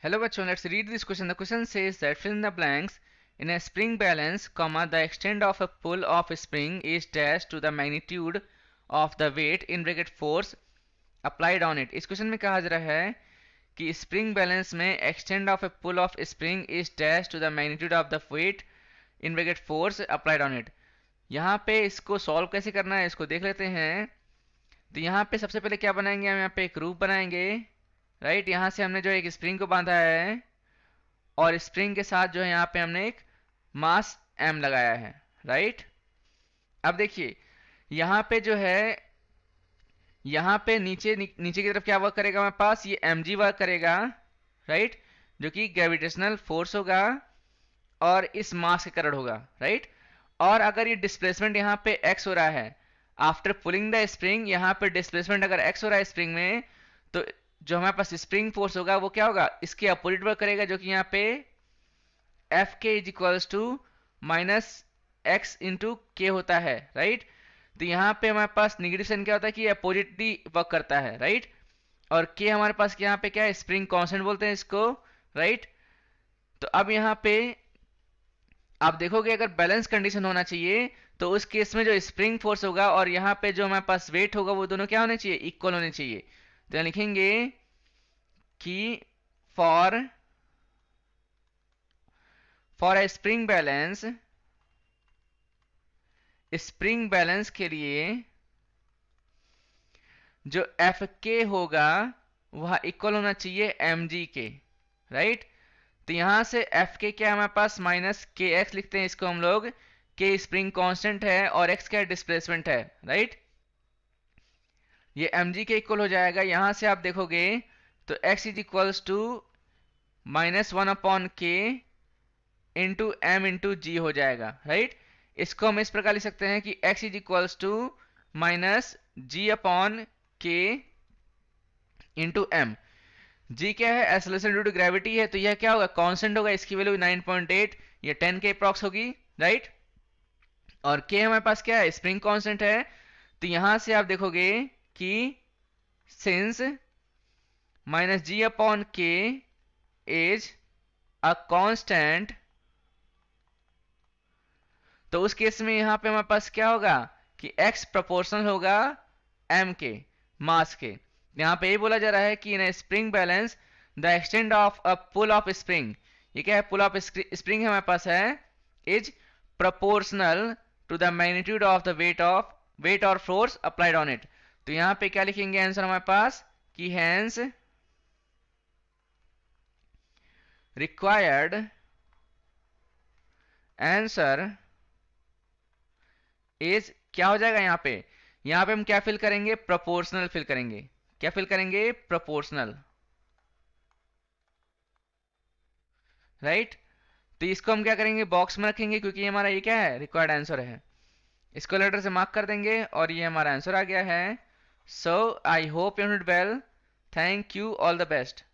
Hello bachcho, let's read this question. The question says that fill in the blanks. In a spring balance, comma, the extent of a pull of a spring is dash to the magnitude of the weight in bracket force applied on it. इस question में कहा जा रहा है कि spring balance में extend of a pull of spring is dash to the magnitude of the weight in bracket force applied on it. यहाँ पे इसको सॉल्व कैसे करना है इसको देख लेते हैं। तो यहाँ पे सबसे पहले क्या बनाएंगे, हम यहाँ पे एक रूप बनाएंगे। राइट, यहाँ से हमने जो एक स्प्रिंग को बांधा है और स्प्रिंग के साथ जो है यहाँ पे हमने एक मास m लगाया है। राइट, अब देखिए यहाँ पे जो है यहाँ पे नीचे की तरफ क्या वर्क करेगा, हमारे पास ये mg वर्क करेगा। राइट, जो कि ग्रेविटेशनल फोर्स होगा और इस मास के कारण होगा। राइट, और अगर ये डिस्प्लेसमेंट यहाँ पे x हो रहा है आफ्टर पुलिंग द स्प्रिंग, यहाँ पे डिस्प्लेसमेंट अगर x हो रहा है स्प्रिंग में, तो जो हमारे पास स्प्रिंग फोर्स होगा वो क्या होगा, इसके अपोजिट वर्क करेगा, जो कि यहाँ पे F K is equals to minus x into K होता है। राइट, तो यहाँ पे हमारे पास निगेटिव साइन क्या होता है कि अपोजिटली वर्क करता है। राइट, और के हमारे पास यहाँ पे क्या है, स्प्रिंग कांस्टेंट बोलते हैं इसको। राइट, तो अब यहाँ पे आप देखोगे अगर बैलेंस कंडीशन होना चाहिए तो उस केस में जो स्प्रिंग फोर्स होगा और यहाँ पे जो हमारे पास वेट होगा वो दोनों क्या होने चाहिए, इक्वल होने चाहिए। तो यहाँ लिखेंगे कि फॉर ए स्प्रिंग बैलेंस के लिए जो एफ के होगा वह इक्वल होना चाहिए एम जी के। राइट, तो यहां से एफ के क्या है हमारे पास, माइनस के एक्स लिखते हैं इसको हम लोग। के स्प्रिंग कांस्टेंट है और एक्स क्या डिस्प्लेसमेंट है। राइट, ये एम जी के इक्वल हो जाएगा। यहां से आप देखोगे तो x is equals to minus one upon K into M into G हो जाएगा। राइट, इसको हम इस प्रकार लिख सकते हैं कि x is equals to minus G upon K into M. G क्या है, एक्सेलरेशन ड्यू टू ग्रेविटी है, तो यह क्या होगा, कांस्टेंट होगा, इसकी वैल्यू 9.8, ये 10 के अप्रॉक्स होगी। राइट, और के हमारे पास क्या है, स्प्रिंग कांस्टेंट है। तो यहां से आप देखोगे कि सिंस माइनस जी अपॉन के इज अ कांस्टेंट, तो उस केस में यहां पे हमारे पास क्या होगा कि x प्रोपोर्शनल होगा m के मास के। यहां पे ये बोला जा रहा है कि in a spring balance the extent of a pull of spring, ये क्या है, पुल ऑफ स्प्रिंग हमारे पास है, is proportional to the magnitude of the weight और फोर्स अप्लाइड ऑन इट। तो यहां पे क्या लिखेंगे आंसर हमारे पास कि हेंस रिक्वायर्ड आंसर इज क्या हो जाएगा, यहाँ पे हम क्या फिल करेंगे, प्रोपोर्शनल फिल करेंगे। क्या फिल करेंगे, प्रोपोर्शनल। राइट, तो इसको हम क्या करेंगे, बॉक्स में रखेंगे, क्योंकि ये हमारा ये क्या है, रिक्वायर्ड आंसर है। इसको लेटर से मार्क कर देंगे और ये हमारा आंसर आ गया है। So I hope you did well, thank you, all the best.